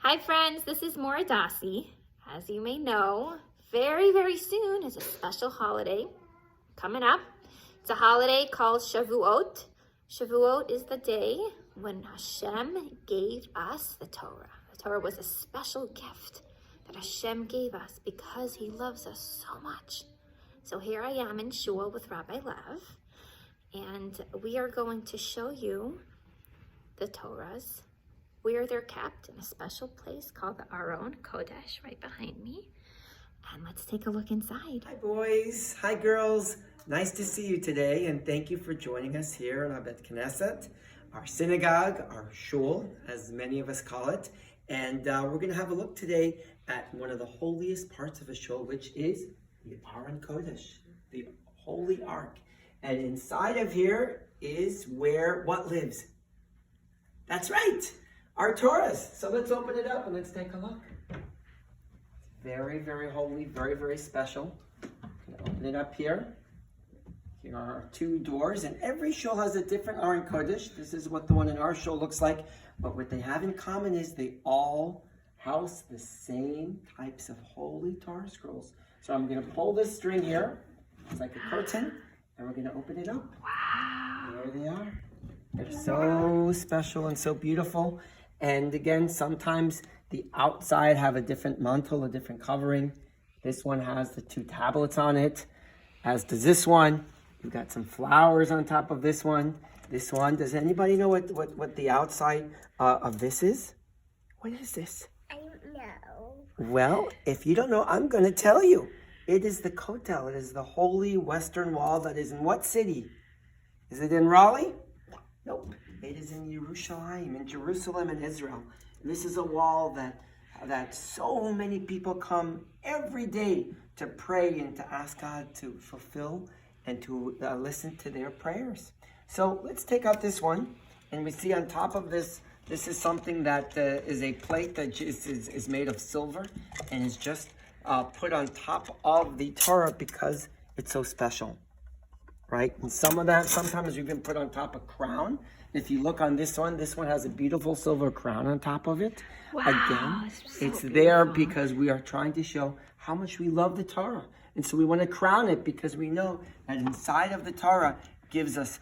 Hi friends, this is Maura Dossi. As you may know, very, very soon is a special holiday coming up. It's a holiday called Shavuot. Shavuot is the day when Hashem gave us the Torah. The Torah was a special gift that Hashem gave us because he loves us so much. So here I am in Shul with Rabbi Lev, and we are going to show you the Torahs, where they're kept in a special place called the Aron Kodesh right behind me. And let's take a look inside. Hi boys, hi girls. Nice to see you today, and thank you for joining us here in our Bet Knesset, our synagogue, our shul, as many of us call it. And we're going to have a look today at one of the holiest parts of a shul, which is the Aron Kodesh, the Holy Ark. And inside of here is where what lives? That's right, our Torahs. So let's open it up and let's take a look. Very, very holy, very, very special. Open it up here. Here are our two doors, and every shul has a different Aron Kodesh. This is what the one in our shul looks like. But what they have in common is they all house the same types of holy Torah scrolls. So I'm going to pull this string here. It's like a curtain, and we're going to open it up. Wow. There they are. They're so special and so beautiful. And again, sometimes the outside have a different mantle, a different covering. This one has the two tablets on it, as does this one. You've got some flowers on top of this one. This one, does anybody know what the outside of this is? What is this? I don't know. Well, if you don't know, I'm going to tell you. It is the Kotel. It is the holy western wall that is in what city? Is it in Raleigh? Nope. It is in Yerushalayim, in Jerusalem and Israel. And this is a wall that so many people come every day to pray and to ask God to fulfill and to listen to their prayers. So let's take out this one, and we see on top of this, this is something that is a plate that is made of silver and is just put on top of the Torah because it's so special, right? And some of that, sometimes you can put on top a crown. If you look on this one has a beautiful silver crown on top of it. Wow, Again, it's so there beautiful. because we are trying to show how much we love the Torah. And so we want to crown it because we know that inside of the Torah gives us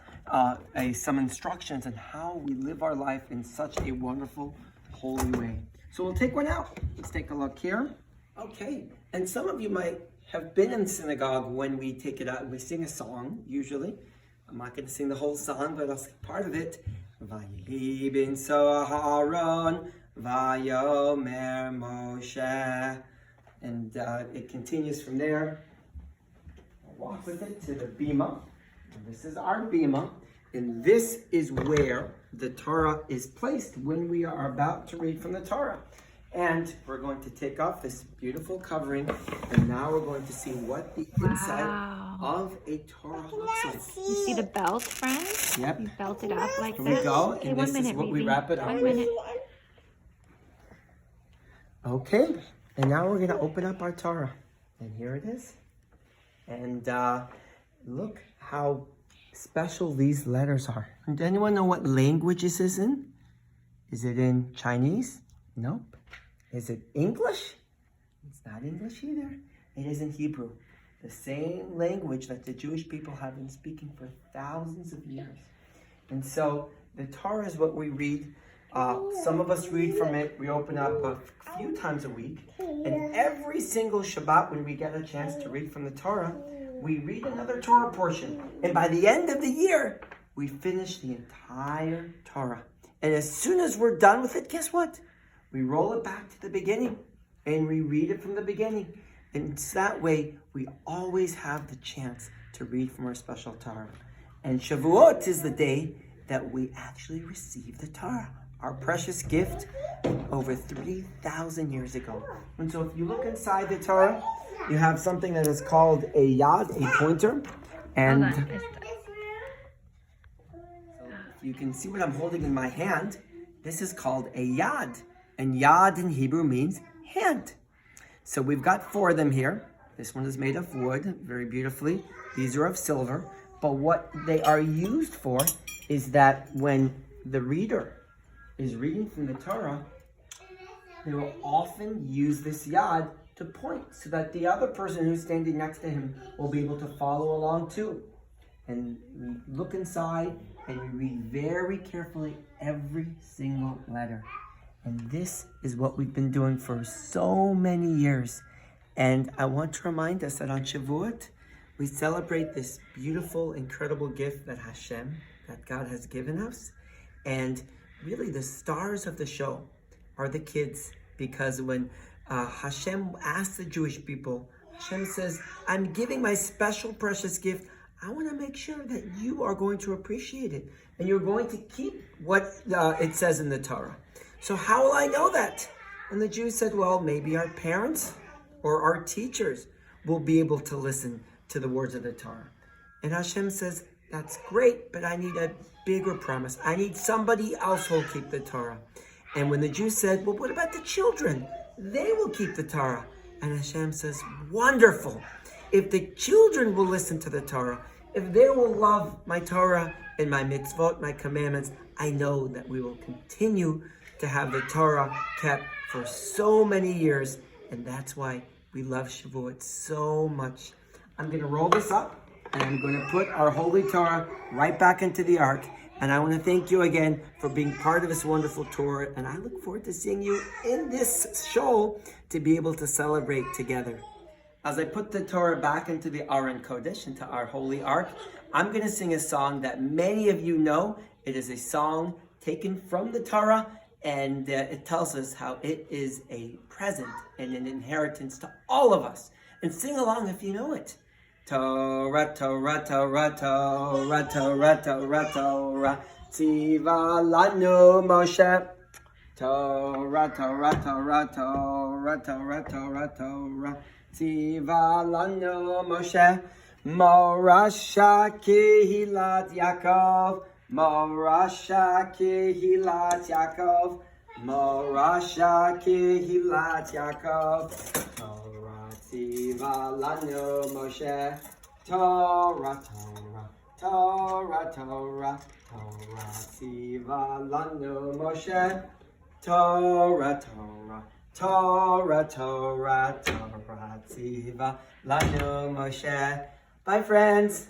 some instructions on how we live our life in such a wonderful, holy way. So we'll take one out. Let's take a look here. Okay, and some of you might have been in synagogue when we take it out. We sing a song, usually. I'm not going to sing the whole song, but I'll sing part of it. Vayehi bin Aharon, Vayomer Moshe. And it continues from there. I'll walk with it to the bima. And this is our bima. And this is where the Torah is placed when we are about to read from the Torah. And we're going to take off this beautiful covering, and now we're going to see what the inside of a Torah looks like. You see the belt, friends? Yep. You belt it up like Here this. we go, Okay, and one this minute, is what we baby. wrap it up 1 with. minute. Okay, and now we're going to open up our Torah. And here it is. And look how special these letters are. Does anyone know what language this is in? Is it in Chinese? Nope. Is it English? It's not English either. It is in Hebrew. The same language that the Jewish people have been speaking for thousands of years. And so the Torah is what we read. Some of us read from it. We open up a few times a week. And every single Shabbat, when we get a chance to read from the Torah, we read another Torah portion. And by the end of the year, we finish the entire Torah. And as soon as we're done with it, guess what? We roll it back to the beginning and we read it from the beginning. And it's that way we always have the chance to read from our special Torah. And Shavuot is the day that we actually receive the Torah, our precious gift over 3,000 years ago. And so if you look inside the Torah, you have something that is called a yad, a pointer. And Hold on. you can see what I'm holding in my hand. This is called a yad. And yad in Hebrew means hand. So we've got 4 of them here. This one is made of wood, very beautifully. These are of silver. But what they are used for is that when the reader is reading from the Torah, they will often use this yad to point so that the other person who's standing next to him will be able to follow along too. And we look inside and we read very carefully every single letter. And this is what we've been doing for so many years. And I want to remind us that on Shavuot, we celebrate this beautiful, incredible gift that that God has given us. And really the stars of the show are the kids, because when Hashem asks the Jewish people, Hashem says, I'm giving my special precious gift. I want to make sure that you are going to appreciate it and you're going to keep what it says in the Torah. So how will I know that? And the Jews said, well, maybe our parents or our teachers will be able to listen to the words of the Torah. And Hashem says, that's great, but I need a bigger promise. I need somebody else who will keep the Torah. And when the Jews said, well, what about the children? They will keep the Torah. And Hashem says, wonderful. If the children will listen to the Torah, if they will love my Torah and my mitzvot, my commandments, I know that we will continue to have the Torah kept for so many years. And that's why we love Shavuot so much. I'm going to roll this up and I'm going to put our Holy Torah right back into the Ark. And I want to thank you again for being part of this wonderful Torah. And I look forward to seeing you in this show to be able to celebrate together. As I put the Torah back into the Aron Kodesh, into our Holy Ark, I'm going to sing a song that many of you know. It is a song taken from the Torah, and it tells us how it is a present and an inheritance to all of us. And sing along if you know it. Torah, Torah, Torah, Torah, Torah, Torah, Torah, Tziva lanu Moshe. Torah, Torah, Torah, Torah, Torah, Torah, Torah, Tziva lanu Moshe. Morasha Kehilat Yaakov, Morasha Kehilat Yaakov, Morasha Kehilat Yaakov. Tziva lanu Moshe, Torah, Torah, Torah, Torah, Torah, Tziva lanu Moshe, Torah, Torah, Torah, Torah, Torah, Tziva lanu Moshe. Bye, friends.